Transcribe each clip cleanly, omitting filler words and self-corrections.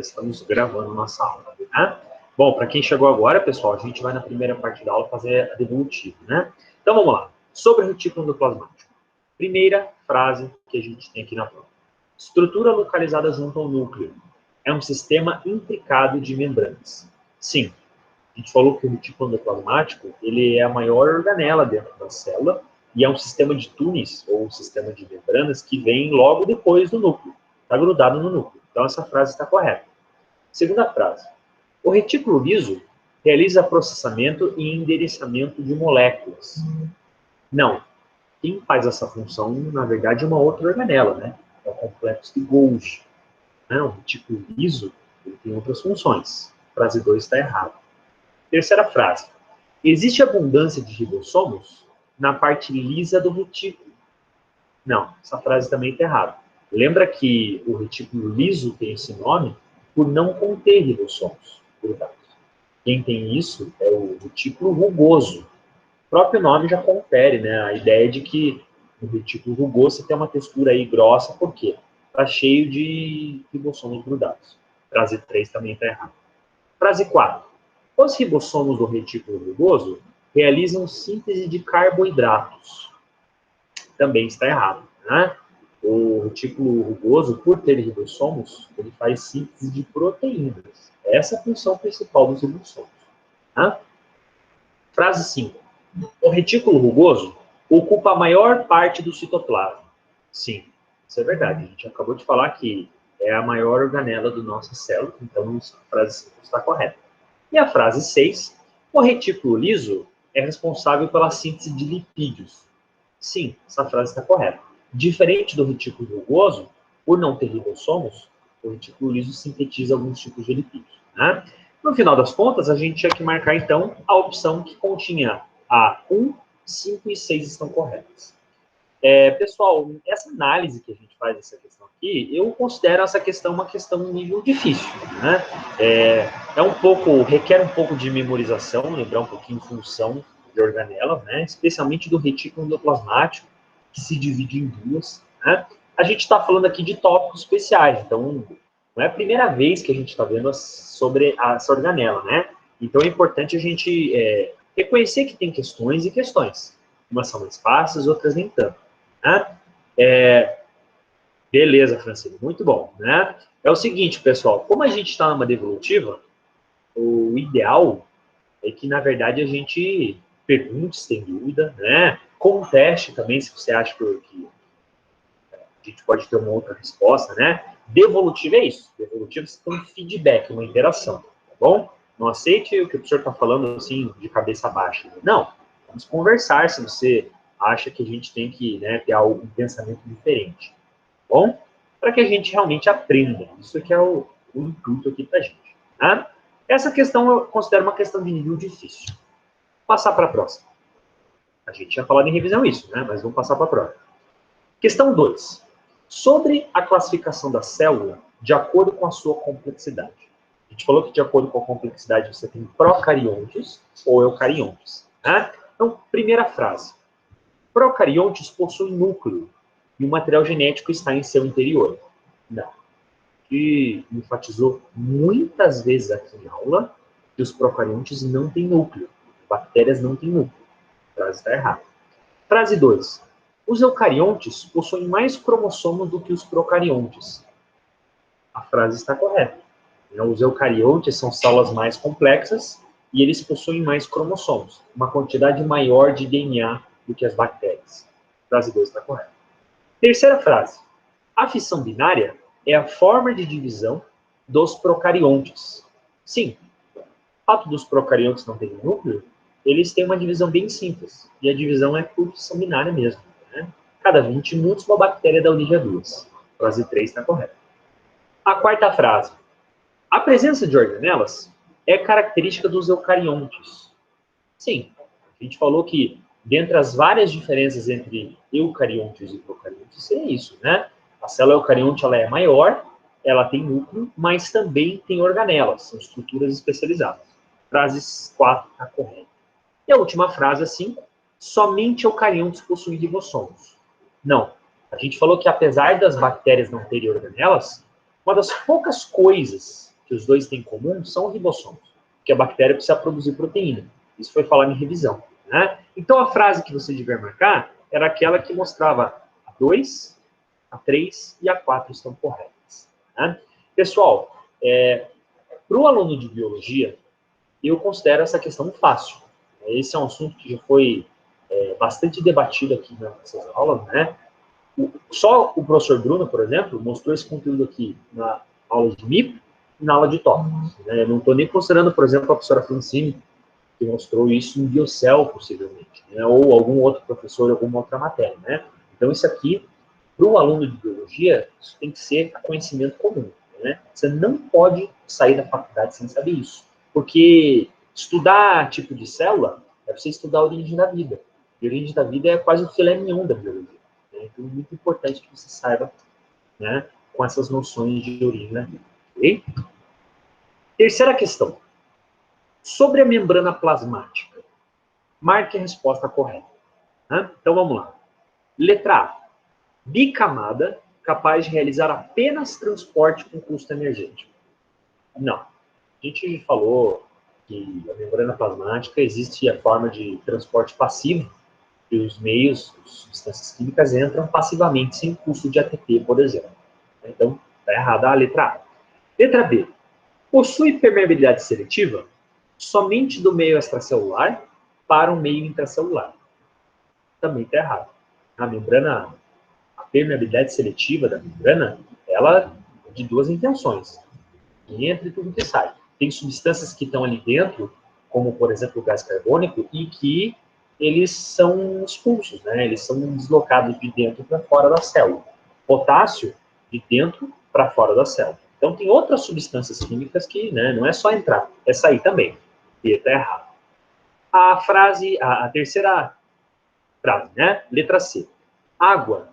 estamos gravando nossa aula, né? Bom, para quem chegou agora, pessoal, a gente vai na primeira parte da aula fazer a devolutiva, né? Então, vamos lá. Sobre o retículo endoplasmático. Primeira frase que a gente tem aqui na prova. Estrutura localizada junto ao núcleo. É um sistema intricado de membranas. Sim, a gente falou que o retículo endoplasmático, ele é a maior organela dentro da célula e é um sistema de túneis, ou um sistema de membranas, que vem logo depois do núcleo. Está grudado no núcleo. Então, essa frase está correta. Segunda frase. O retículo liso realiza processamento e endereçamento de moléculas. Não. Quem faz essa função, na verdade, é uma outra organela, né? É o complexo de Golgi. O retículo liso, ele tem outras funções. Frase 2 está errada. Terceira frase. Existe abundância de ribossomos na parte lisa do retículo. Não, essa frase também está errada. Lembra que o retículo liso tem esse nome por não conter ribossomos grudados. Quem tem isso é o retículo rugoso. O próprio nome já confere, né, a ideia de que o retículo rugoso tem uma textura aí grossa, por quê? Está cheio de ribossomos grudados. Frase 3 também está errada. Frase 4. Os ribossomos do retículo rugoso realizam síntese de carboidratos. Também está errado, né? O retículo rugoso, por ter ribossomos, ele faz síntese de proteínas. Essa é a função principal dos ribossomos. Tá? Frase 5. O retículo rugoso ocupa a maior parte do citoplasma. Sim, isso é verdade. A gente acabou de falar que é a maior organela do nosso célula, então a frase 5 está correta. E a frase 6. O retículo liso é responsável pela síntese de lipídios. Sim, essa frase está correta. Diferente do retículo rugoso, por não ter ribossomos, o retículo liso sintetiza alguns tipos de lipídios. Né? No final das contas, a gente tinha que marcar, então, a opção que continha a 1, 5 e 6 estão corretas. Pessoal, essa análise que a gente faz dessa questão aqui, eu considero essa questão uma questão nível difícil. Né? Requer um pouco de memorização, lembrar um pouquinho função de organela, né? Especialmente do retículo endoplasmático, que se divide em duas. Né? A gente está falando aqui de tópicos especiais, então não é a primeira vez que a gente está vendo sobre essa organela, né? Então é importante a gente reconhecer que tem questões e questões. Umas são mais fáceis, outras nem tanto. Né? Beleza, Francine, muito bom. Né? É o seguinte, pessoal, como a gente está numa devolutiva, o ideal é que, na verdade, a gente pergunte se tem dúvida, né? Conteste também se você acha que a gente pode ter uma outra resposta, né? Devolutiva é isso. Devolutiva você tem um feedback, uma interação, tá bom? Não aceite o que o professor está falando assim, de cabeça baixa. Não. Vamos conversar se você acha que a gente tem que, né, ter um pensamento diferente. Tá bom? Para que a gente realmente aprenda. Isso aqui é o intuito aqui para a gente. Tá? Essa questão eu considero uma questão de nível difícil. Vou passar para a próxima. A gente tinha falado em revisão isso, né? Mas vamos passar para a próxima. Questão 2. Sobre a classificação da célula de acordo com a sua complexidade. A gente falou que de acordo com a complexidade você tem procariontes ou eucariontes. Né? Então, primeira frase. Procariontes possuem núcleo e o material genético está em seu interior. Não. Que enfatizou muitas vezes aqui em aula que os procariontes não têm núcleo. Bactérias não têm núcleo. A frase está errada. Frase 2. Os eucariontes possuem mais cromossomos do que os procariontes. A frase está correta. Os eucariontes são células mais complexas e eles possuem mais cromossomos, uma quantidade maior de DNA do que as bactérias. Frase 2 está correta. Terceira frase. A fissão binária é a forma de divisão dos procariontes. Sim, o fato dos procariontes não terem núcleo, eles têm uma divisão bem simples. E a divisão é por fissão binária mesmo. Né? Cada 20 minutos, uma bactéria dá origem a duas. Frase 3 está correta. A quarta frase. A presença de organelas é característica dos eucariontes. Sim, a gente falou que, dentre as várias diferenças entre eucariontes e procariontes, é isso, né? A célula eucarionte ela é maior, ela tem núcleo, mas também tem organelas, são estruturas especializadas. Frase 4 está correta. E a última frase, 5, somente eucariontes possuem ribossomos. Não, a gente falou que apesar das bactérias não terem organelas, uma das poucas coisas que os dois têm em comum são ribossomos, porque a bactéria precisa produzir proteína. Isso foi falado em revisão, né? Então, a frase que você devia marcar era aquela que mostrava a 2, a 3 e a 4 estão corretas, né? Pessoal, para o aluno de biologia, eu considero essa questão fácil. Esse é um assunto que já foi bastante debatido aqui nessas aulas, né? Só o professor Bruno, por exemplo, mostrou esse conteúdo aqui na aula de micro e na aula de tópicos, né? Eu não estou nem considerando, por exemplo, a professora Francine, que mostrou isso em Biocel, possivelmente, né? Ou algum outro professor, alguma outra matéria, né? Então, isso aqui, para o aluno de biologia, isso tem que ser conhecimento comum, né? Você não pode sair da faculdade sem saber isso, porque estudar tipo de célula é você estudar a origem da vida. E a origem da vida é quase o filé mignon da biologia, né? Então, é muito importante que você saiba, né, com essas noções de origem da vida. Okay? Terceira questão. Sobre a membrana plasmática, marque a resposta correta, né? Então, vamos lá. Letra A. Bicamada, capaz de realizar apenas transporte com custo energético. Não. A gente falou que a membrana plasmática existe a forma de transporte passivo, e os meios, as substâncias químicas entram passivamente, sem custo de ATP, por exemplo. Então, está errada a letra A. Letra B. Possui permeabilidade seletiva somente do meio extracelular para o meio intracelular. Também está errado. A membrana, a permeabilidade seletiva da membrana, ela é de duas intenções. Que entra e tudo que sai. Tem substâncias que estão ali dentro, como, por exemplo, o gás carbônico, e que eles são expulsos, né? Eles são deslocados de dentro para fora da célula. Potássio, de dentro para fora da célula. Então, tem outras substâncias químicas que, né, não é só entrar, é sair também. E está errado. A terceira frase, né? Letra C. Água,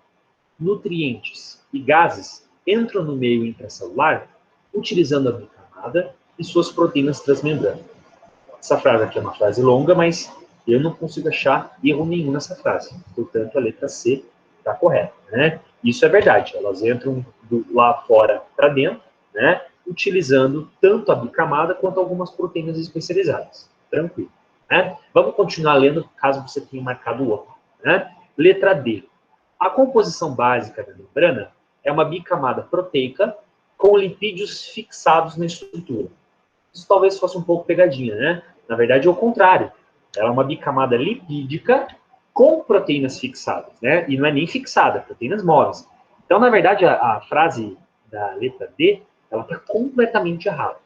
nutrientes e gases entram no meio intracelular utilizando a bicamada e suas proteínas transmembrana. Essa frase aqui é uma frase longa, mas eu não consigo achar erro nenhum nessa frase. Portanto, a letra C está correta, né? Isso é verdade. Elas entram lá fora para dentro, né? Utilizando tanto a bicamada quanto algumas proteínas especializadas. Tranquilo, né? Vamos continuar lendo, caso você tenha marcado o outro, né? Letra D. A composição básica da membrana é uma bicamada proteica com lipídios fixados na estrutura. Isso talvez fosse um pouco pegadinha, né? Na verdade, é o contrário. Ela é uma bicamada lipídica com proteínas fixadas, né? E não é nem fixada, proteínas móveis. Então, na verdade, a frase da letra D, ela está completamente errada.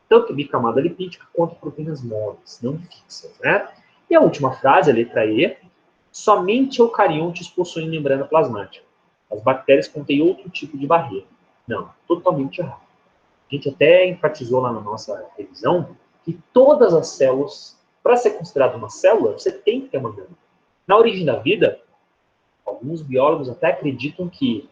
Tanto bicamada lipídica quanto proteínas móveis, não fixas, né? E a última frase, a letra E, somente eucariontes possuem membrana plasmática. As bactérias contêm outro tipo de barreira. Não, totalmente errado. A gente até enfatizou lá na nossa revisão que todas as células, para ser considerada uma célula, você tem que ter membrana. Na origem da vida, alguns biólogos até acreditam que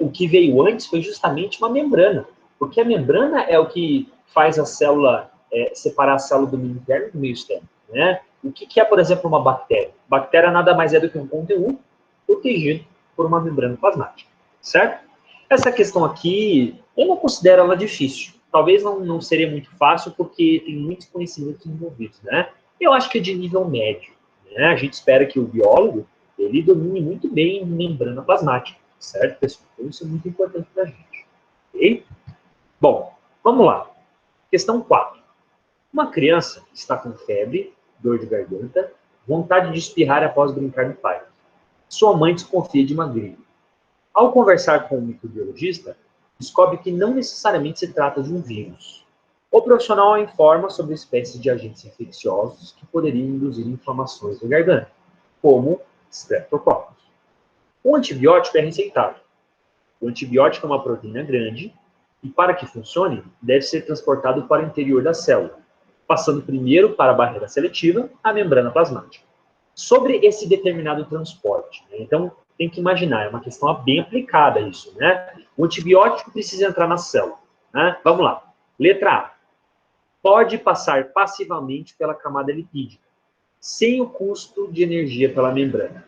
o que veio antes foi justamente uma membrana, porque a membrana é o que faz a célula separar a célula do meio interno do meio externo, né? O que é, por exemplo, uma bactéria? Bactéria nada mais é do que um conteúdo protegido por uma membrana plasmática, certo? Essa questão aqui, eu não considero ela difícil. Talvez não seria muito fácil, porque tem muitos conhecimentos envolvidos, né? Eu acho que é de nível médio, né? A gente espera que o biólogo, ele domine muito bem membrana plasmática, certo, pessoal? Então, isso é muito importante para a gente, ok? Bom, vamos lá. Questão 4. Uma criança está com febre, dor de garganta, vontade de espirrar após brincar no parque. Sua mãe desconfia de uma gripe. Ao conversar com o microbiologista, descobre que não necessariamente se trata de um vírus. O profissional a informa sobre espécies de agentes infecciosos que poderiam induzir inflamações na garganta, como streptococcus. O antibiótico é receitado. O antibiótico é uma proteína grande e, para que funcione, deve ser transportado para o interior da célula, passando primeiro para a barreira seletiva, a membrana plasmática. Sobre esse determinado transporte, né? Então, tem que imaginar, é uma questão bem aplicada isso, né? O antibiótico precisa entrar na célula, né? Vamos lá. Letra A. Pode passar passivamente pela camada lipídica, sem o custo de energia pela membrana.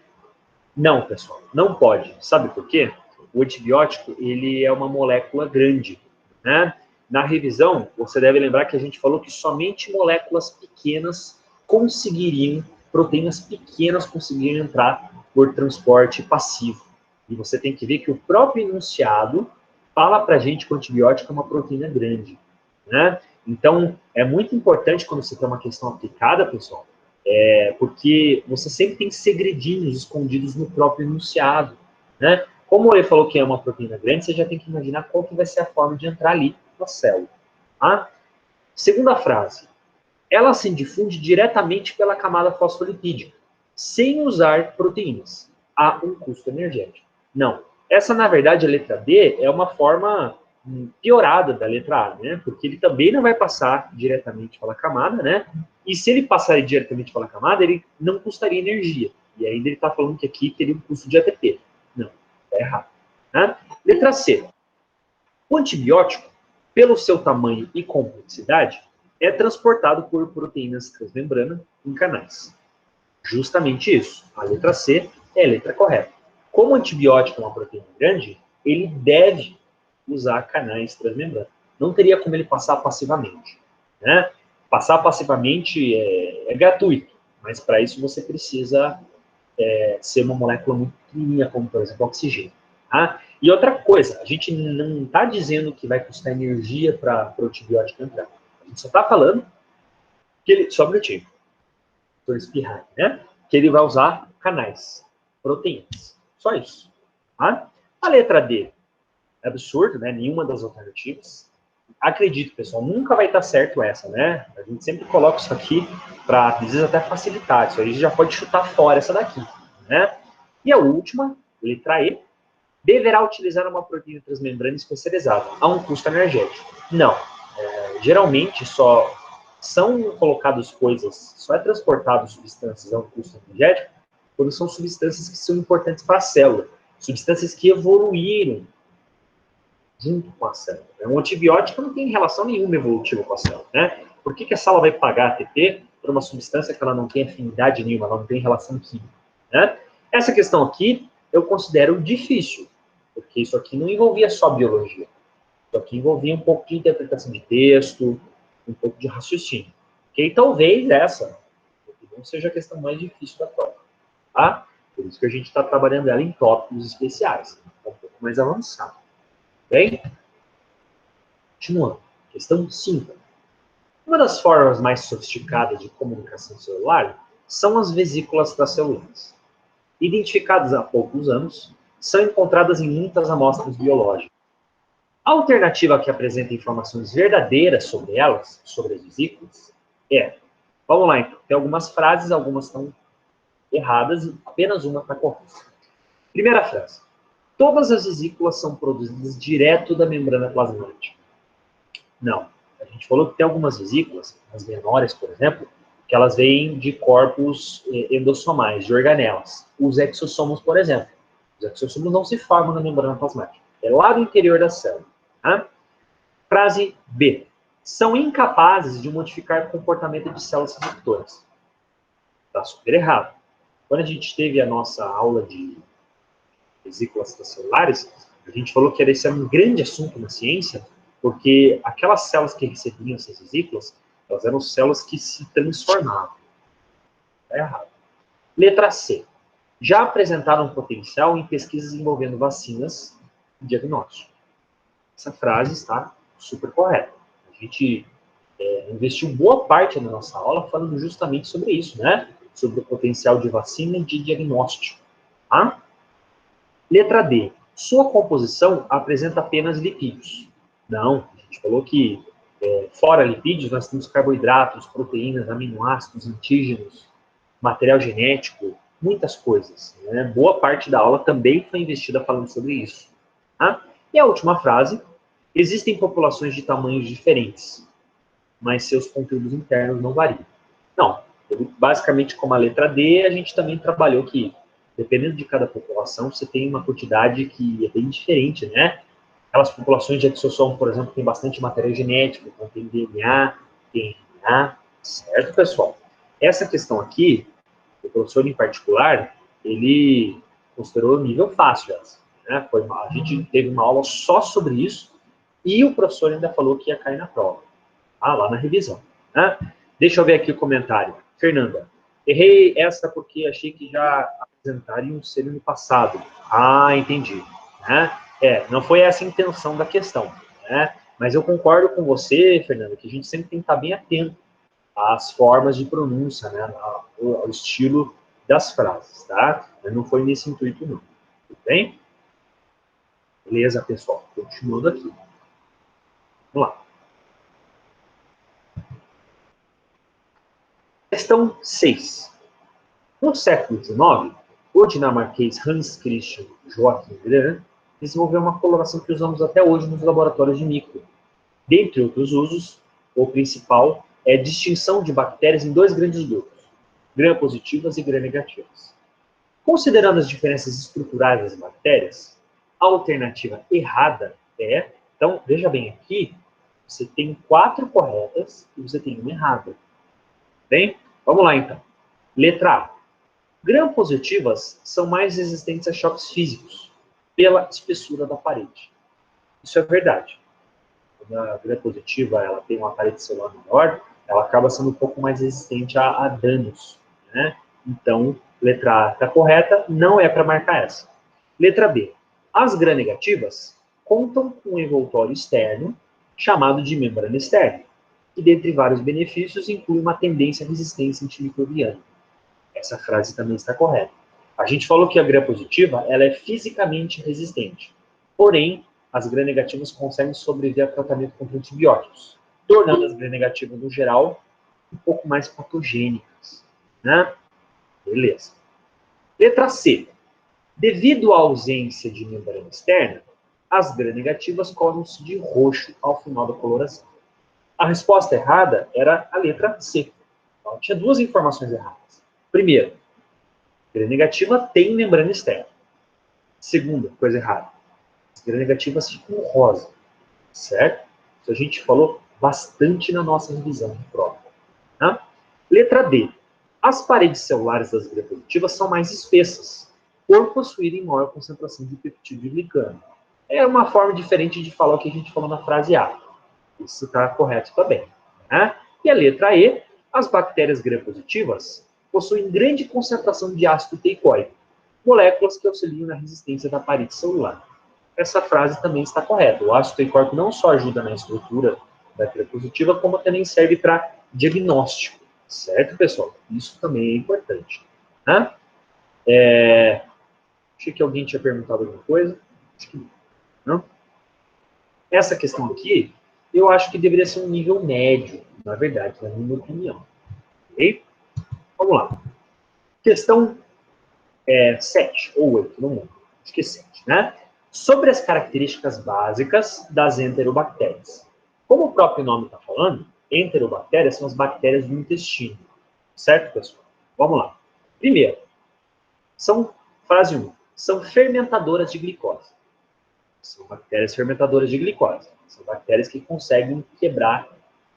Não, pessoal, não pode. Sabe por quê? O antibiótico, ele é uma molécula grande, né? na revisão, você deve lembrar que a gente falou que somente moléculas pequenas conseguiriam, proteínas pequenas conseguiriam entrar por transporte passivo. E você tem que ver que o próprio enunciado fala para a gente que o antibiótico é uma proteína grande, né? Então, é muito importante quando você tem uma questão aplicada, pessoal, porque você sempre tem segredinhos escondidos no próprio enunciado, né? Como ele falou que é uma proteína grande, você já tem que imaginar qual que vai ser a forma de entrar ali na célula. Tá? Segunda frase. Ela se difunde diretamente pela camada fosfolipídica, sem usar proteínas. Há um custo energético. Não. Essa, na verdade, a letra D é uma forma piorada da letra A, né? Porque ele também não vai passar diretamente pela camada, né? E se ele passar diretamente pela camada, ele não custaria energia. E ainda ele está falando que aqui teria um custo de ATP. Não, está errado. Né? Letra C. O antibiótico, pelo seu tamanho e complexidade, é transportado por proteínas transmembrana em canais. Justamente isso. A letra C é a letra correta. Como o antibiótico é uma proteína grande, ele deve usar canais transmembrana. Não teria como ele passar passivamente. Né? Passar passivamente é gratuito, mas para isso você precisa ser uma molécula muito pequenininha, como, por exemplo, oxigênio. Tá? E outra coisa, a gente não está dizendo que vai custar energia para o antibiótico entrar. A gente só está falando que ele, só um minutinho, por espirrar, né? Que ele vai usar canais, proteínas. Só isso. Tá? A letra D é absurdo, né? Nenhuma das alternativas. Acredito, pessoal, nunca vai estar certo essa, né? A gente sempre coloca isso aqui para, às vezes, até facilitar. Isso aí a gente já pode chutar fora essa daqui, né? E a última, letra E, deverá utilizar uma proteína transmembrana especializada, a um custo energético. Não. Geralmente, só são colocadas coisas, só é transportado substâncias a um custo energético quando são substâncias que são importantes para a célula. Substâncias que evoluíram junto com a célula. Um antibiótico não tem relação nenhuma evolutiva com a célula, né? Por que a célula vai pagar ATP por uma substância que ela não tem afinidade nenhuma, ela não tem relação química, né? Essa questão aqui eu considero difícil, porque isso aqui não envolvia só biologia. Isso aqui envolvia um pouco de interpretação de texto, um pouco de raciocínio. Ok? Talvez essa não seja a questão mais difícil da prova, tá? Por isso que a gente está trabalhando ela em tópicos especiais, um pouco mais avançado. Bem? Continuando. Questão 5. Uma das formas mais sofisticadas de comunicação celular são as vesículas extracelulares. Identificadas há poucos anos, são encontradas em muitas amostras biológicas. A alternativa que apresenta informações verdadeiras sobre elas, sobre as vesículas, é... Vamos lá, então. Tem algumas frases, algumas estão erradas e apenas uma está correta. Primeira frase. Todas as vesículas são produzidas direto da membrana plasmática. Não. A gente falou que tem algumas vesículas, as menores, por exemplo, que elas vêm de corpos endossomais, de organelas. Os exossomos, por exemplo. Os exossomos não se formam na membrana plasmática. É lá do interior da célula. Tá? Frase B. São incapazes de modificar o comportamento de células receptoras. Está super errado. Quando a gente teve a nossa aula de vesículas extracelulares, a gente falou que esse era um grande assunto na ciência, porque aquelas células que recebiam essas vesículas, elas eram células que se transformavam. Está errado. Letra C. Já apresentaram potencial em pesquisas envolvendo vacinas e diagnóstico. Essa frase está super correta. A gente investiu boa parte da nossa aula falando justamente sobre isso, né? Sobre o potencial de vacina e de diagnóstico. Tá? Letra D. Sua composição apresenta apenas lipídios. Não, a gente falou que fora lipídios nós temos carboidratos, proteínas, aminoácidos, antígenos, material genético, muitas coisas. Né? Boa parte da aula também foi investida falando sobre isso. Tá? E a última frase. Existem populações de tamanhos diferentes, mas seus conteúdos internos não variam. Não, basicamente como a letra D, a gente também trabalhou que, dependendo de cada população, você tem uma quantidade que é bem diferente, né? Aquelas populações de exossomo, por exemplo, tem bastante material genético, então tem DNA, DNA, certo, pessoal? Essa questão aqui, o professor em particular, ele considerou nível fácil, né? A gente teve uma aula só sobre isso, E o professor ainda falou que ia cair na prova. Lá na revisão. Né? Deixa eu ver aqui o comentário. Fernanda, errei essa porque achei que já apresentariam ser no passado. Entendi. Né? Não foi essa a intenção da questão. Né? Mas eu concordo com você, Fernanda, que a gente sempre tem que estar bem atento às formas de pronúncia, né? ao estilo das frases, tá? Mas não foi nesse intuito, não. Tudo bem? Beleza, pessoal? Continuando aqui. Vamos lá. Questão 6. No século XIX, o dinamarquês Hans Christian Joachim Gran desenvolveu uma coloração que usamos até hoje nos laboratórios de micro. Dentre outros usos, o principal é a distinção de bactérias em dois grandes grupos, gram-positivas e gram-negativas. Considerando as diferenças estruturais das bactérias, a alternativa errada é... Então, veja bem aqui, você tem 4 corretas e você tem uma errada. Bem, vamos lá então. Letra A. Gram-positivas são mais resistentes a choques físicos, pela espessura da parede. Isso é verdade. Quando a gram-positiva ela tem uma parede celular maior, ela acaba sendo um pouco mais resistente a danos. Né? Então, letra A está correta, não é para marcar essa. Letra B. As gram-negativas contam com um envoltório externo, chamado de membrana externa, que, dentre vários benefícios, inclui uma tendência à resistência antimicrobiana. Essa frase também está correta. A gente falou que a gram-positiva ela é fisicamente resistente. Porém, as gram-negativas conseguem sobreviver a tratamento contra antibióticos, tornando as gram-negativas, no geral, um pouco mais patogênicas. Né? Beleza. Letra C. Devido à ausência de membrana externa, as gram-negativas coloram-se de roxo ao final da coloração. A resposta errada era a letra C. Então, tinha 2 informações erradas. Primeiro, gram-negativa tem membrana externa. Segunda, coisa errada. As gram-negativas ficam rosa, certo? Isso a gente falou bastante na nossa revisão de prova. Tá? Letra D. As paredes celulares das gram-positivas são mais espessas, por possuírem maior concentração de peptídeo e glicano. É uma forma diferente de falar o que a gente falou na frase A. Isso está correto também. Né? E a letra E. As bactérias gram-positivas possuem grande concentração de ácido teicoico, moléculas que auxiliam na resistência da parede celular. Essa frase também está correta. O ácido teicoico não só ajuda na estrutura da gram-positiva, como também serve para diagnóstico. Certo, pessoal? Isso também é importante. Né? Achei que alguém tinha perguntado alguma coisa. Acho que não. Essa questão aqui, eu acho que deveria ser um nível médio, na verdade, na minha opinião. Ok? Vamos lá. Questão 7 ou 8, não lembro. Acho que é 7, né? Sobre as características básicas das enterobactérias. Como o próprio nome está falando, enterobactérias são as bactérias do intestino. Certo, pessoal? Vamos lá. Primeiro, frase 1, são fermentadoras de glicose. São bactérias fermentadoras de glicose. São bactérias que conseguem quebrar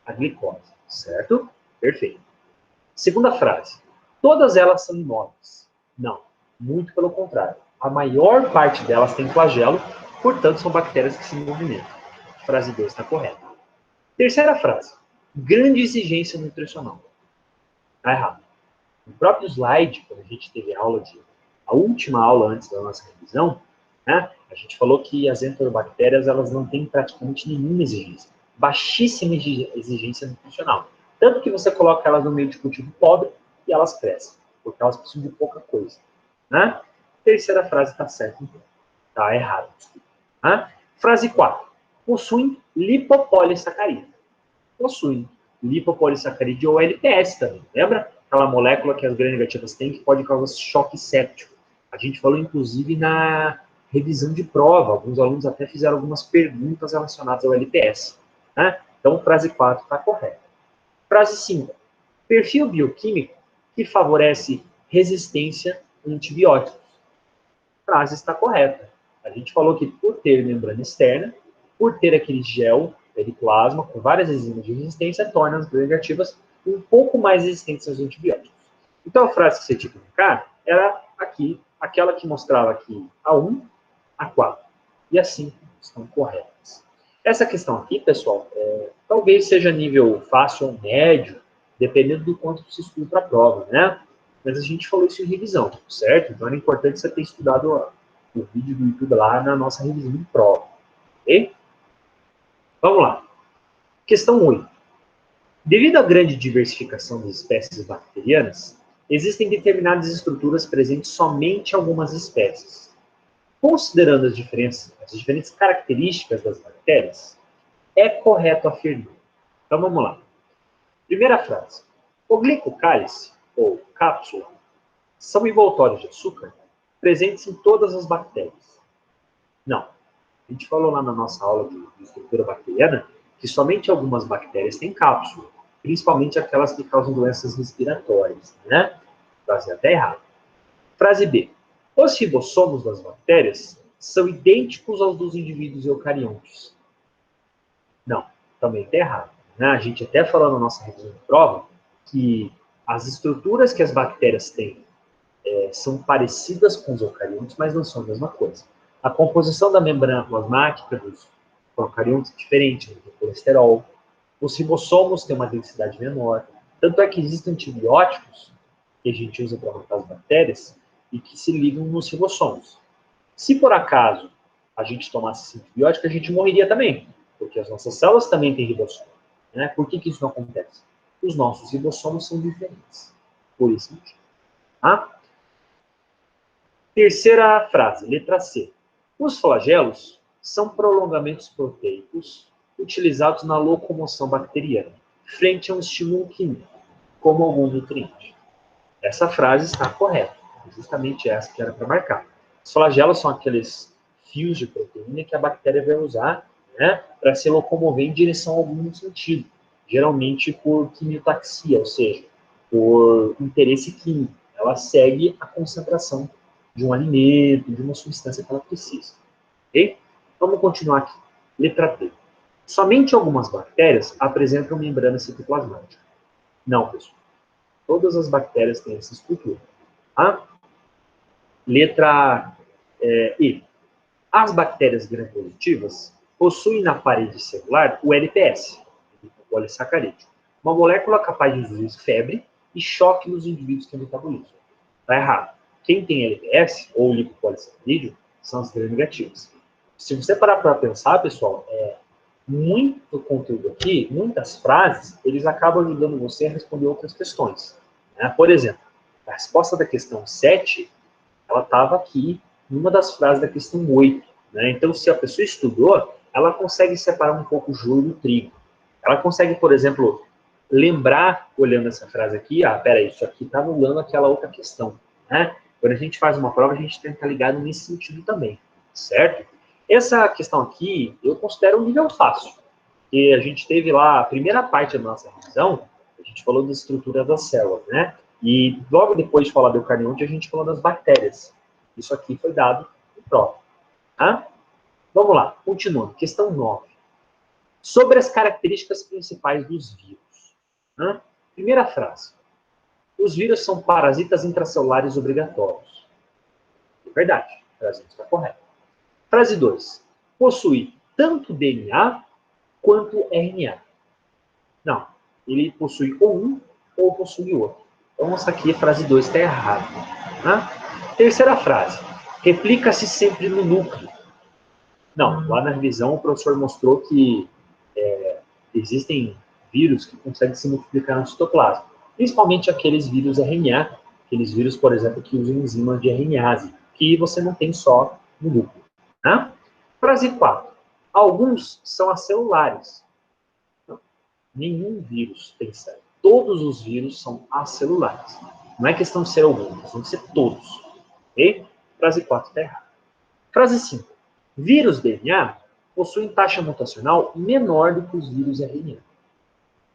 a glicose. Certo? Perfeito. Segunda frase. Todas elas são imóveis. Não. Muito pelo contrário. A maior parte delas tem flagelo, portanto, são bactérias que se movimentam. Frase 2 está correta. Terceira frase. Grande exigência nutricional. Está errado. No próprio slide, quando a gente teve a última aula antes da nossa revisão, né, a gente falou que as enterobactérias elas não têm praticamente nenhuma exigência. Baixíssima exigência nutricional. Tanto que você coloca elas no meio de cultivo pobre e elas crescem, porque elas precisam de pouca coisa. Né? Terceira frase está certa, então. Está errado. Né? Frase 4. Possuem lipopolissacarídeo. Possuem lipopolissacarídeo ou LPS também. Lembra? Aquela molécula que as gram-negativas têm que pode causar choque séptico. A gente falou, inclusive, na revisão de prova. Alguns alunos até fizeram algumas perguntas relacionadas ao LPS. Né? Então, frase 4 está correta. Frase 5. Perfil bioquímico que favorece resistência a antibióticos. Frase está correta. A gente falou que por ter membrana externa, por ter aquele gel periplasma com várias enzimas de resistência, torna as gram-negativas um pouco mais resistentes aos antibióticos. Então, a frase que você tinha que colocar era aqui, aquela que mostrava aqui a 1, a 4. E assim estão corretas. Essa questão aqui, pessoal, talvez seja nível fácil ou médio, dependendo do quanto você estuda para a prova, né? Mas a gente falou isso em revisão, certo? Então era importante você ter estudado o vídeo do YouTube lá na nossa revisão de prova, ok? Vamos lá. Questão 8. Devido à grande diversificação das espécies bacterianas, existem determinadas estruturas presentes somente em algumas espécies. Considerando as diferentes características das bactérias, é correto afirmar. Então vamos lá. Primeira frase. O glicocálice, ou cápsula, são envoltórios de açúcar presentes em todas as bactérias. Não. A gente falou lá na nossa aula de estrutura bacteriana que somente algumas bactérias têm cápsula, principalmente aquelas que causam doenças respiratórias, né? Frase até errada. Frase B. Os ribossomos das bactérias são idênticos aos dos indivíduos eucariontes. Não, também está errado. Né? A gente até falou na nossa revisão de prova que as estruturas que as bactérias têm são parecidas com os eucariontes, mas não são a mesma coisa. A composição da membrana plasmática dos procariontes é diferente, tem colesterol. Os ribossomos têm uma densidade menor. Tanto é que existem antibióticos que a gente usa para matar as bactérias e que se ligam nos ribossomos. Se por acaso a gente tomasse esse antibiótico, a gente morreria também, porque as nossas células também têm ribossomo. Né? Por que isso não acontece? Os nossos ribossomos são diferentes. Por esse motivo. Tá? Terceira frase, letra C. Os flagelos são prolongamentos proteicos utilizados na locomoção bacteriana, frente a um estímulo químico, como algum nutriente. Essa frase está correta. Justamente essa que era para marcar. Os flagelos são aqueles fios de proteína que a bactéria vai usar, né, para se locomover em direção a algum sentido. Geralmente por quimiotaxia, ou seja, por interesse químico. Ela segue a concentração de um alimento, de uma substância que ela precisa. Ok? Vamos continuar aqui. Letra B. Somente algumas bactérias apresentam membrana citoplasmática. Não, pessoal. Todas as bactérias têm essa estrutura. Tá? Letra E. As bactérias gram-positivas possuem na parede celular o LPS, o polissacarídeo, uma molécula capaz de induzir febre e choque nos indivíduos que metabolizam. Está errado. Quem tem LPS, ou lipopolissacarídeo, são as gram-negativas. Se você parar para pensar, pessoal, muito conteúdo aqui, muitas frases, eles acabam ajudando você a responder outras questões. Né? Por exemplo, a resposta da questão 7, ela estava aqui numa das frases da questão 8. Né? Então, se a pessoa estudou, ela consegue separar um pouco o joio do trigo. Ela consegue, por exemplo, lembrar, olhando essa frase aqui, peraí, isso aqui está anulando aquela outra questão. Né? Quando a gente faz uma prova, a gente tem que estar ligado nesse sentido também, certo? Essa questão aqui, eu considero um nível fácil, porque a gente teve lá a primeira parte da nossa revisão, a gente falou da estrutura das células, né? E logo depois de falar do eucarionte, a gente falou das bactérias. Isso aqui foi dado em prova. Tá? Vamos lá, continuando. Questão 9. Sobre as características principais dos vírus. Tá? Primeira frase. Os vírus são parasitas intracelulares obrigatórios. É verdade, a frase está correta. Frase 2. Possui tanto DNA quanto RNA. Não, ele possui ou um ou possui outro. Então, essa aqui, a frase 2 está errada. Tá? Terceira frase. Replica-se sempre no núcleo. Não, lá na revisão o professor mostrou que existem vírus que conseguem se multiplicar no citoplasma. Principalmente aqueles vírus RNA, aqueles vírus, por exemplo, que usam enzimas de RNase, que você não tem só no núcleo. Né? Frase 4. Alguns são acelulares. Não, nenhum vírus tem célula. Todos os vírus são acelulares. Não é questão de ser alguns, é questão de ser todos. Ok? Frase 4 está errada. Frase 5. Vírus DNA possuem taxa mutacional menor do que os vírus RNA.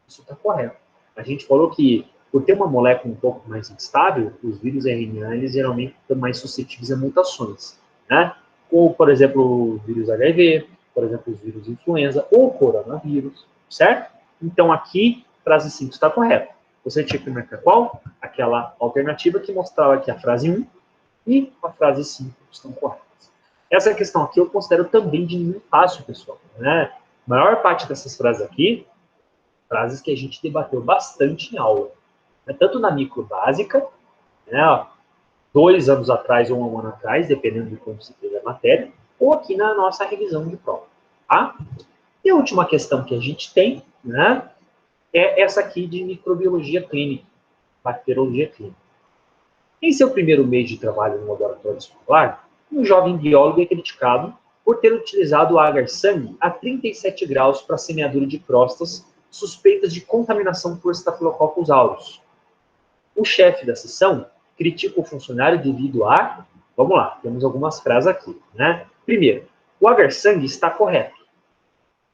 Isso está correto. A gente falou que, por ter uma molécula um pouco mais instável, os vírus RNA eles geralmente estão mais suscetíveis a mutações. Né? Ou, por exemplo, o vírus HIV, por exemplo, os vírus influenza ou coronavírus, certo? Então, aqui, frase 5 está correta. Você tinha que marcar qual? Aquela alternativa que mostrava que a frase 1 e a frase 5 estão corretas. Essa questão aqui eu considero também de nível fácil, pessoal. Né? maior parte dessas frases aqui, frases que a gente debateu bastante em aula, né? Tanto na micro básica, né, 2 anos atrás ou 1 ano atrás, dependendo de como se fez a matéria, ou aqui na nossa revisão de prova, tá? E a última questão que a gente tem, né, é essa aqui de microbiologia clínica, bacteriologia clínica. Em seu primeiro mês de trabalho no laboratório escolar, um jovem biólogo é criticado por ter utilizado o agar-sangue a 37 graus para semeadura de crostas suspeitas de contaminação por Staphylococcus aureus. O chefe da seção critica o funcionário devido a... Vamos lá, temos algumas frases aqui, né? Primeiro, o agar-sangue está correto,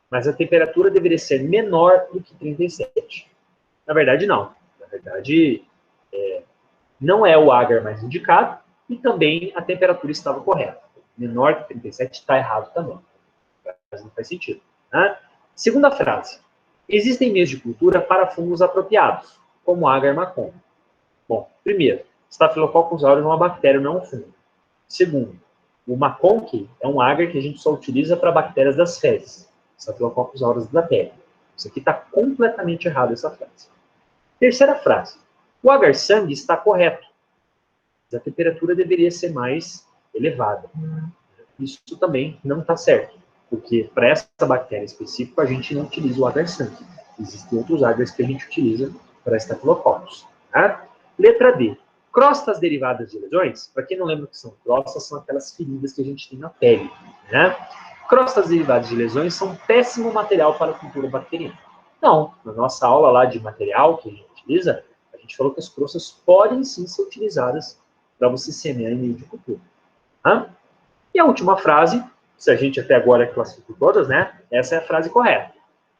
mas a temperatura deveria ser menor do que 37. Na verdade, não. Na verdade, não é o agar mais indicado e também a temperatura estava correta. Menor que 37 está errado também. Mas não faz sentido. Né? Segunda frase. Existem meios de cultura para fungos apropriados, como agar macon. Bom, primeiro, Staphylococcus aureus é uma bactéria, não é um fungo. Segundo, o maconque é um agar que a gente só utiliza para bactérias das fezes. Staphylococcus aureus da pele. Isso aqui está completamente errado, essa frase. Terceira frase. O agar-sangue está correto, mas a temperatura deveria ser mais elevada. Isso também não está certo, porque para essa bactéria específica a gente não utiliza o agar-sangue. Existem outros agars que a gente utiliza para estafilococcus. Tá? Letra D. Crostas derivadas de lesões, para quem não lembra o que são crostas, são aquelas feridas que a gente tem na pele. Né? Crostas derivadas de lesões são péssimo material para a cultura bacteriana. Não, na nossa aula lá de material que a gente utiliza, a gente falou que as crostas podem sim ser utilizadas para você semear em meio de cultura. Tá? E a última frase, se a gente até agora classificou todas, né? Essa é a frase correta.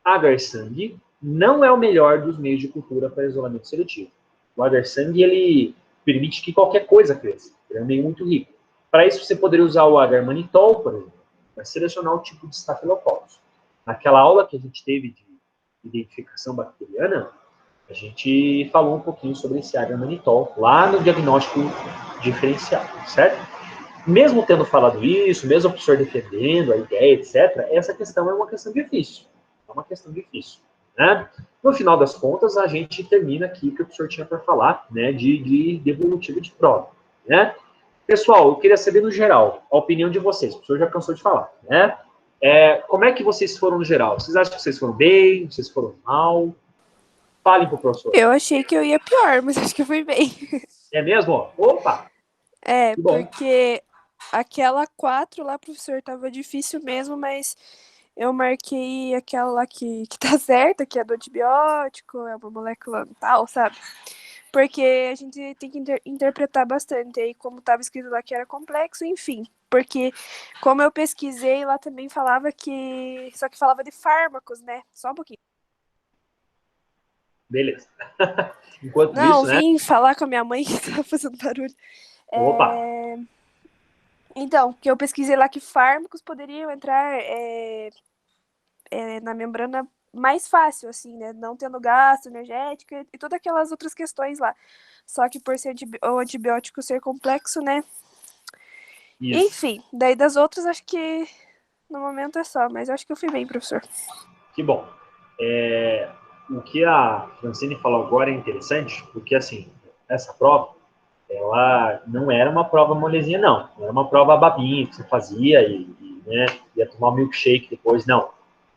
Agar-sangue não é o melhor dos meios de cultura para isolamento seletivo. O agar-sangue, ele permite que qualquer coisa cresça. Ele é um meio muito rico. Para isso, você poderia usar o agar-manitol, por exemplo, para selecionar o tipo de Staphylococcus. Naquela aula que a gente teve de identificação bacteriana, a gente falou um pouquinho sobre esse agar-manitol lá no diagnóstico diferencial, certo? Mesmo tendo falado isso, mesmo o professor defendendo a ideia, etc., essa questão é uma questão difícil. É uma questão difícil. Né? No final das contas, a gente termina aqui o que o professor tinha para falar, né, de devolutivo de prova. Né? Pessoal, eu queria saber no geral, a opinião de vocês. O professor já cansou de falar. Né? Como é que vocês foram no geral? Vocês acham que vocês foram bem? Vocês foram mal? Falem para o professor. Eu achei que eu ia pior, mas acho que eu fui bem. É mesmo? Opa! Que bom. Porque aquela 4 lá, professor, tava difícil mesmo, mas eu marquei aquela lá que tá certa, que é do antibiótico, é uma molécula tal, sabe? Porque a gente tem que interpretar bastante. Aí, como tava escrito lá que era complexo, enfim. Porque, como eu pesquisei, lá também falava que... Só que falava de fármacos, né? Só um pouquinho. Beleza. Enquanto Não, isso, né? vim falar com a minha mãe que tava fazendo barulho. Opa! Então, que eu pesquisei lá que fármacos poderiam entrar na membrana mais fácil, assim, né? Não tendo gasto energético e todas aquelas outras questões lá. Só que por ser o antibiótico ser complexo, né? Isso. Enfim, daí das outras acho que no momento é só, mas acho que eu fui bem, professor. Que bom. O que a Francine falou agora é interessante, porque, assim, essa prova, ela não era uma prova molezinha, não. Não era uma prova babinha que você fazia né, ia tomar um milkshake depois, não.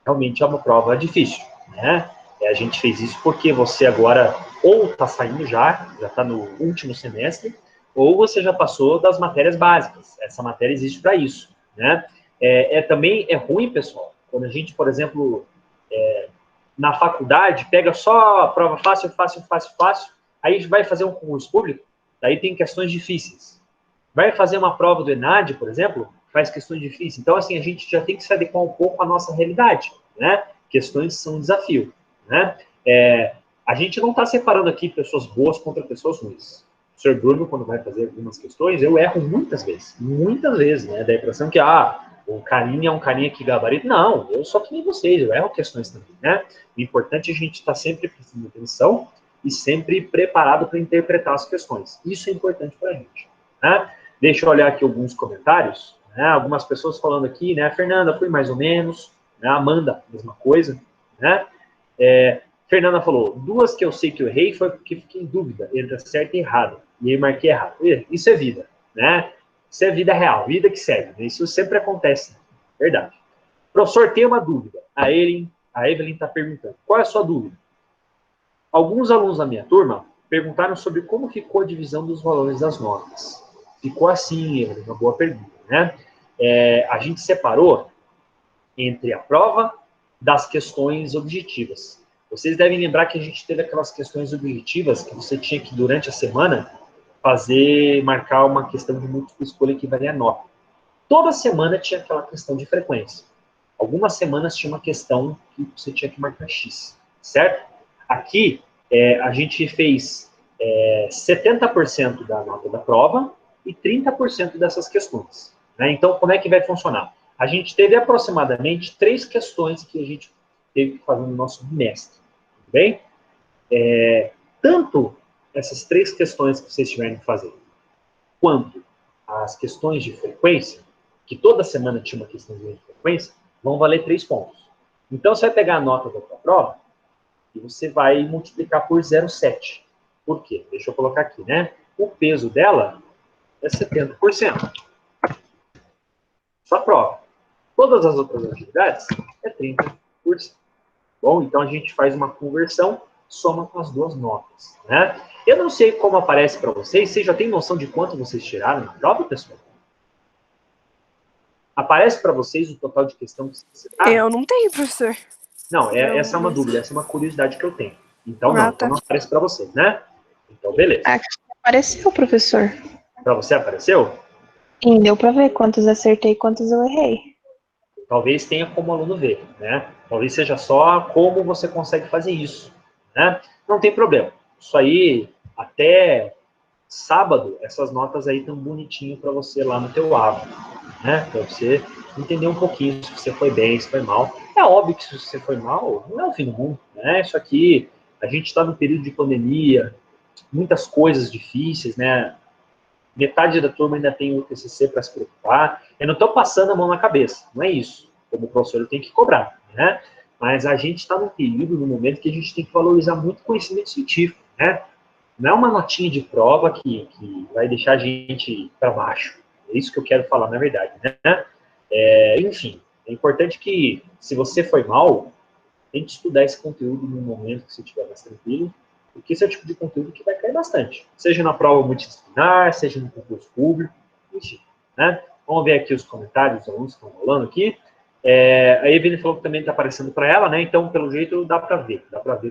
Realmente é uma prova difícil, né? A gente fez isso porque você agora ou está saindo já está no último semestre, ou você já passou das matérias básicas. Essa matéria existe para isso, né? Também é ruim, pessoal, quando a gente, por exemplo, na faculdade, pega só a prova fácil, fácil, fácil, fácil, aí vai fazer um concurso público, daí tem questões difíceis. Vai fazer uma prova do ENAD, por exemplo, faz questões difíceis. Então, assim, a gente já tem que se adequar um pouco à nossa realidade, né? Questões são um desafio, né? A gente não está separando aqui pessoas boas contra pessoas ruins. O senhor Bruno, quando vai fazer algumas questões, eu erro muitas vezes, né? Da impressão que, o carinha é um carinha que gabarito. Não, eu sou que nem vocês, eu erro questões também, né? O importante é a gente estar sempre prestando atenção e sempre preparado para interpretar as questões. Isso é importante para a gente, né? Deixa eu olhar aqui alguns comentários, né? Algumas pessoas falando aqui, né? Fernanda, fui mais ou menos, né? Amanda, mesma coisa, né? Fernanda falou, 2 que eu sei que eu errei foi porque fiquei em dúvida entre certo e errado. E aí marquei errado. Isso é vida, né? Isso é vida real, vida que segue. Né? Isso sempre acontece, verdade. Professor, tem uma dúvida. A Evelyn está perguntando, qual é a sua dúvida? Alguns alunos da minha turma perguntaram sobre como ficou a divisão dos valores das notas. Ficou assim, Evelyn, uma boa pergunta, né? A gente separou entre a prova das questões objetivas. Vocês devem lembrar que a gente teve aquelas questões objetivas que você tinha que, durante a semana, marcar uma questão de múltipla escolha que valia a nota. Toda semana tinha aquela questão de frequência. Algumas semanas tinha uma questão que você tinha que marcar X, certo? Aqui, a gente fez 70% da nota da prova e 30% dessas questões. Né? Então, como é que vai funcionar? A gente teve aproximadamente 3 questões que a gente teve que fazer no nosso bimestre. Tudo bem? Tanto essas 3 questões que vocês tiverem que fazer, quanto as questões de frequência, que toda semana tinha uma questão de frequência, vão valer 3 pontos. Então, você vai pegar a nota da sua prova e você vai multiplicar por 0,7. Por quê? Deixa eu colocar aqui, né? O peso dela é 70%. Sua prova. Todas as outras atividades é 30%. Bom, então a gente faz uma conversão, soma com as 2 notas, né? Eu não sei como aparece para vocês, vocês já têm noção de quanto vocês tiraram na prova, pessoal? Aparece para vocês o total de questão que vocês tiraram? Eu não tenho, professor. Não, essa é uma dúvida, essa é uma curiosidade que eu tenho. Então não, então não aparece para vocês, né? Então beleza. Aqui apareceu, professor. Para você apareceu? Sim, deu para ver quantos acertei e quantos eu errei. Talvez tenha como aluno ver, né? Talvez seja só como você consegue fazer isso, né? Não tem problema. Isso aí, até sábado, essas notas aí estão bonitinho para você lá no teu abo, né? Para você entender um pouquinho se você foi bem, se foi mal. É óbvio que se você foi mal, não é o fim do mundo, né? Isso aqui, a gente está no período de pandemia, muitas coisas difíceis, né? Metade da turma ainda tem o TCC para se preocupar. Eu não estou passando a mão na cabeça, não é isso. Como professor, eu tenho que cobrar, né? Mas a gente está num período, num momento que a gente tem que valorizar muito o conhecimento científico, né? Não é uma notinha de prova que vai deixar a gente para baixo. É isso que eu quero falar, na verdade, né? Enfim, é importante que, se você foi mal, tente estudar esse conteúdo no momento que você estiver mais tranquilo, porque esse é o tipo de conteúdo que vai cair bastante. Seja na prova multidisciplinar, seja no concurso público, enfim, né? Vamos ver aqui os comentários dos alunos que estão rolando aqui. A Evelyn falou que também está aparecendo para ela, né? Então, pelo jeito, dá para ver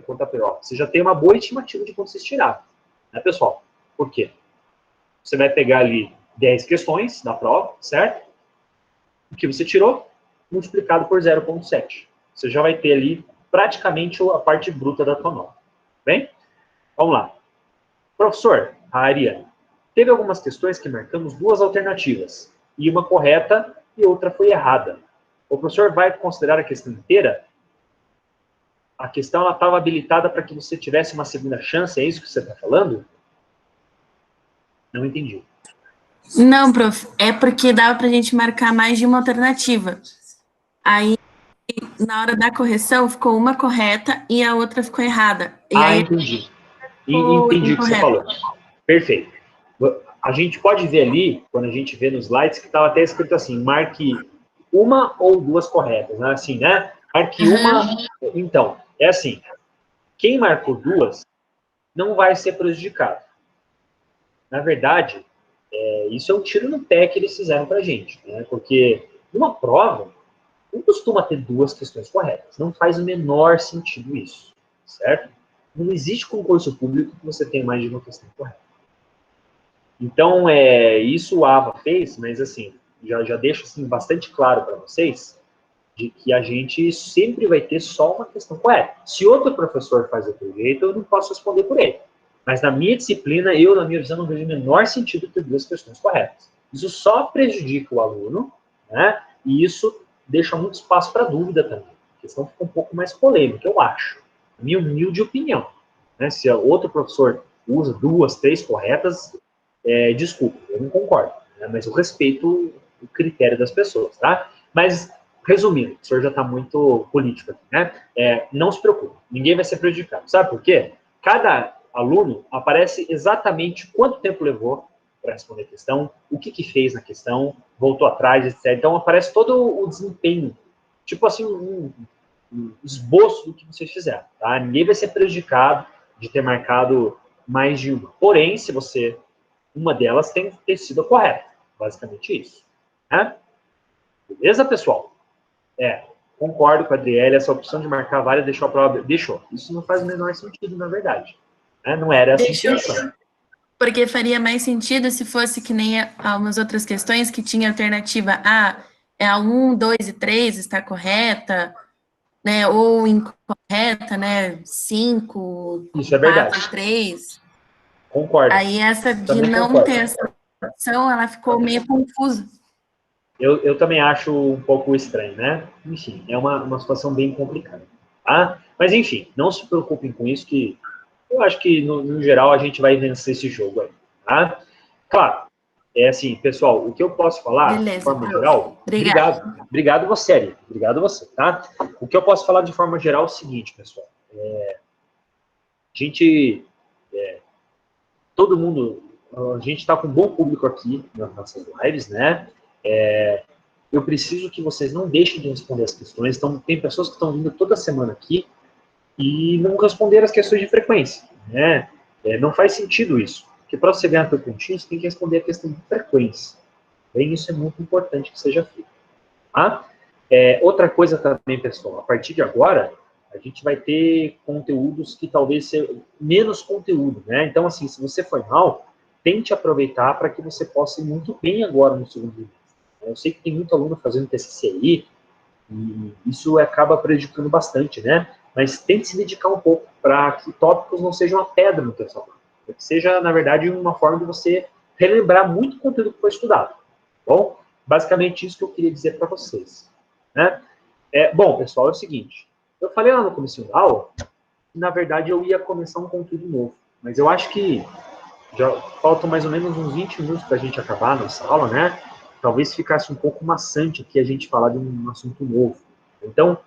quanto a prova. Você já tem uma boa estimativa de quanto vocês tiraram, né, pessoal? Por quê? Você vai pegar ali 10 questões da prova, certo? O que você tirou, multiplicado por 0,7. Você já vai ter ali praticamente a parte bruta da tua nota. Bem? Vamos lá. Professor, a Ariane, teve algumas questões que marcamos 2 alternativas, e uma correta e outra foi errada. O professor vai considerar a questão inteira? A questão estava habilitada para que você tivesse uma segunda chance, é isso que você está falando? Não entendi. Não, prof, é porque dava para a gente marcar mais de uma alternativa. Aí, na hora da correção, ficou uma correta e a outra ficou errada. E aí, entendi. Entendi o que você falou. Perfeito. A gente pode ver ali, quando a gente vê nos slides, que estava até escrito assim, marque uma ou 2 corretas, né? Assim, né? Marque uma... Então, é assim, quem marcou 2 não vai ser prejudicado. Na verdade, isso é um tiro no pé que eles fizeram pra gente, né? Porque numa prova, não costuma ter 2 questões corretas. Não faz o menor sentido isso, certo? Não existe concurso público que você tenha mais de uma questão correta. Então, isso o AVA fez, mas assim, já deixo assim, bastante claro para vocês, de que a gente sempre vai ter só uma questão correta. Se outro professor faz outro jeito, eu não posso responder por ele. Mas na minha disciplina, na minha visão, não vejo o menor sentido ter 2 questões corretas. Isso só prejudica o aluno, né? E isso deixa muito espaço para dúvida também. A questão fica um pouco mais polêmica, eu acho. A minha humilde opinião. Né? Se outro professor usa 2, 3 corretas, desculpa, eu não concordo. Né? Mas eu respeito o critério das pessoas, tá? Mas resumindo, o senhor já está muito político aqui, né? Não se preocupe, ninguém vai ser prejudicado. Sabe por quê? Cada aluno aparece exatamente quanto tempo levou para responder a questão, o que fez na questão, voltou atrás, etc. Então, aparece todo o desempenho, tipo assim, um esboço do que vocês fizeram, tá? Ninguém vai ser prejudicado de ter marcado mais de uma. Porém, se uma delas tem que ter sido a correta. Basicamente isso. Né? Beleza, pessoal? Concordo com a Adriele, essa opção de marcar várias deixou a prova... Deixou. Isso não faz o menor sentido, na verdade. Não era essa a intenção. Porque faria mais sentido se fosse que nem algumas outras questões que tinha alternativa A, a 1, 2 e 3 está correta, né? Ou incorreta, né? 5, Isso é 4, verdade. 3. Concordo. Aí essa de Também não concordo. ter essa opção, ela ficou meio confusa. Eu também acho um pouco estranho, né? Enfim, é uma situação bem complicada. Tá? Mas, enfim, não se preocupem com isso, que eu acho que, no geral, a gente vai vencer esse jogo aí. Tá? Claro, assim, pessoal, o que eu posso falar, Beleza, de forma geral... Obrigada. Obrigado você, Ari. Obrigado você, tá? O que eu posso falar de forma geral é o seguinte, pessoal. Todo mundo... A gente está com um bom público aqui nas nossas lives, né? Eu preciso que vocês não deixem de responder as questões. Então, tem pessoas que estão vindo toda semana aqui e não responderam as questões de frequência, né? Não faz sentido isso. Porque para você ganhar teu pontinho, você tem que responder a questão de frequência. Bem, isso é muito importante que seja feito. Tá? Outra coisa também, pessoal, a partir de agora, a gente vai ter conteúdos que talvez sejam menos conteúdo, né? Então, assim, se você foi mal, tente aproveitar para que você possa ir muito bem agora no segundo semestre. Eu sei que tem muito aluno fazendo TCC aí, e isso acaba prejudicando bastante, né? Mas tente se dedicar um pouco para que tópicos não sejam uma pedra no teu salário. Que seja, na verdade, uma forma de você relembrar muito conteúdo que foi estudado. Bom, basicamente isso que eu queria dizer para vocês. Né? Bom, pessoal, é o seguinte. Eu falei lá no começo da aula que, na verdade, eu ia começar um conteúdo novo. Mas eu acho que já faltam mais ou menos uns 20 minutos para a gente acabar nossa aula, né? Talvez ficasse um pouco maçante aqui a gente falar de um assunto novo. Então,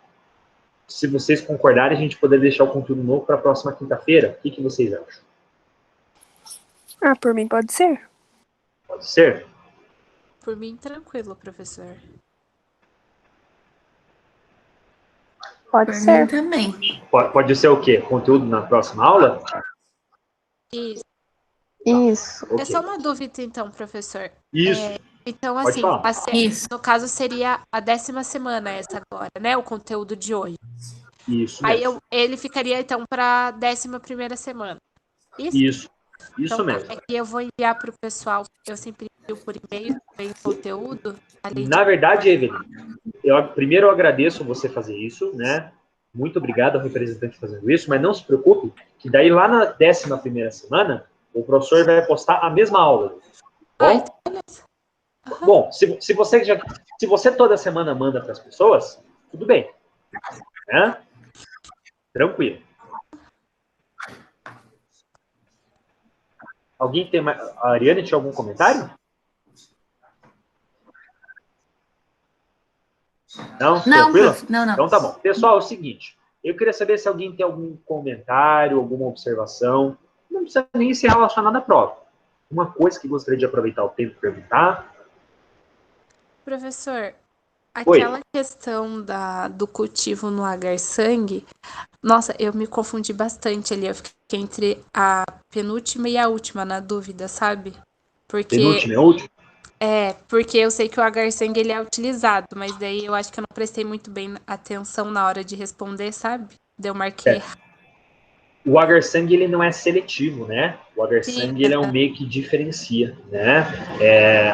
se vocês concordarem, a gente poderia deixar o conteúdo novo para a próxima quinta-feira. O que vocês acham? Por mim pode ser. Pode ser? Por mim, tranquilo, professor. Pode Por ser. mim também. Pode ser o quê? Conteúdo na próxima aula? Isso. Isso. Okay. É só uma dúvida, então, professor. Isso. Então, Pode assim, falar. Isso. no caso seria a 10ª semana essa agora, né? O conteúdo de hoje. Isso Aí mesmo. ele ficaria, então, para a 11ª semana. Isso então, mesmo. É que eu vou enviar para o pessoal, eu sempre envio por e-mail, em conteúdo. Na verdade, Evelyn, primeiro eu agradeço você fazer isso, né? Muito obrigado ao representante fazendo isso, mas não se preocupe, que daí lá na 11ª semana, o professor vai postar a mesma aula. Bom? Bom, se você toda semana manda para as pessoas, tudo bem. Né? Tranquilo. Alguém tem mais... A Ariane tinha algum comentário? Não? Tranquilo? Prof, não. Então tá bom. Pessoal, é o seguinte. Eu queria saber se alguém tem algum comentário, alguma observação. Não precisa nem ser relacionado à prova. Uma coisa que gostaria de aproveitar o tempo para perguntar. Professor, aquela questão do cultivo no agar-sangue, nossa, eu me confundi bastante ali. Eu fiquei entre a penúltima e a última na dúvida, sabe? Porque Penúltima e a última? Porque eu sei que o agar-sangue ele é utilizado, mas daí eu acho que eu não prestei muito bem atenção na hora de responder, sabe? Daí eu marquei. O agar-sangue ele não é seletivo, né? O agar-sangue ele é um meio que diferencia, né?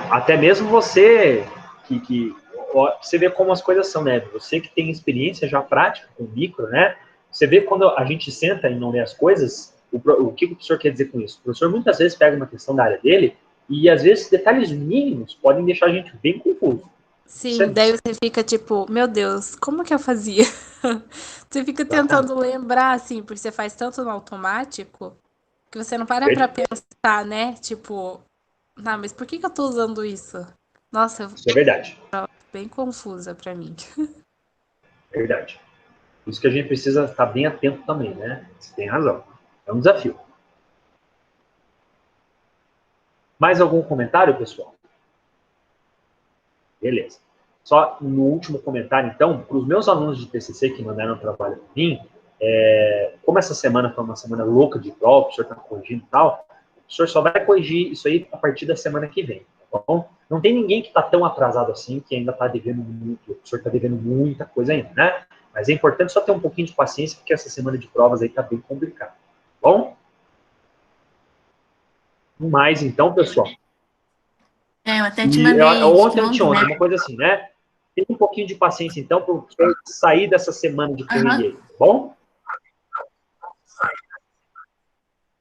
Até mesmo você você vê como as coisas são, né? Você que tem experiência já prática com micro, né? Você vê quando a gente senta e não lê as coisas, o que o professor quer dizer com isso? O professor muitas vezes pega uma questão da área dele e às vezes detalhes mínimos podem deixar a gente bem confuso. Sim, daí você fica tipo, meu Deus, como que eu fazia? Você fica tentando lembrar, assim, porque você faz tanto no automático que você não para pra pensar, né? Tipo, mas por que eu tô usando isso? Nossa, isso é verdade. bem confusa para mim. Verdade. Por isso que a gente precisa estar bem atento também, né? Você tem razão. É um desafio. Mais algum comentário, pessoal? Beleza. Só no último comentário, então, para os meus alunos de TCC que mandaram trabalho para mim, como essa semana foi uma semana louca de prova, o professor está corrigindo e tal, o professor só vai corrigir isso aí a partir da semana que vem, tá bom? Não tem ninguém que está tão atrasado assim, que ainda está devendo muito, o professor está devendo muita coisa ainda, né? Mas é importante só ter um pouquinho de paciência, porque essa semana de provas aí está bem complicada, tá bom? Mais, então, pessoal. Eu até te mandei Ontem, de novo, né? uma coisa assim, né? Tem um pouquinho de paciência, então, para o professor sair dessa semana de correria, tá bom?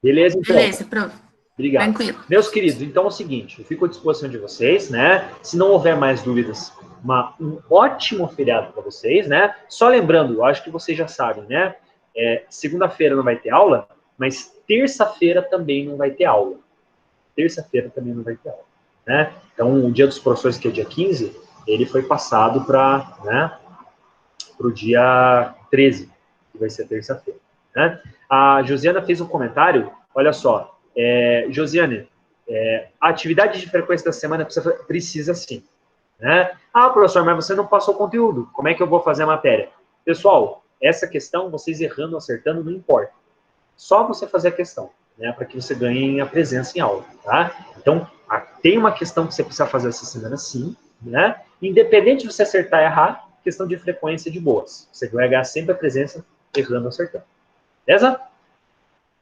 Beleza, então? Beleza, prof. Obrigado. Tranquilo. Meus queridos, então é o seguinte, eu fico à disposição de vocês, né? Se não houver mais dúvidas, um ótimo feriado para vocês, né? Só lembrando, eu acho que vocês já sabem, né? Segunda-feira não vai ter aula, mas terça-feira também não vai ter aula. Terça-feira também não vai ter aula, né? Então, o dia dos professores, que é dia 15, ele foi passado para, né, o dia 13, que vai ser terça-feira, né? A Josiana fez um comentário, olha só, Josiane, a atividade de frequência da semana precisa sim, né? Ah, professor, mas você não passou o conteúdo, como é que eu vou fazer a matéria? Pessoal, essa questão, vocês errando, acertando, não importa. Só você fazer a questão, né, para que você ganhe a presença em aula, tá? Então, tem uma questão que você precisa fazer essa semana, sim, né? Independente de você acertar ou errar, questão de frequência de boas. Você vai ganhar sempre a presença errando ou acertando. Beleza?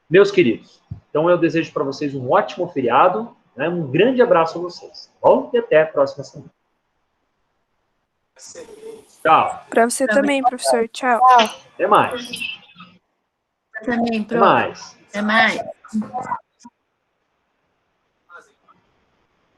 Meus queridos, então eu desejo para vocês um ótimo feriado, né? Um grande abraço a vocês, tá bom? E até a próxima semana. Tchau. Para você também, professor. Tchau. Até mais. Também, Até prof. mais. Até mais.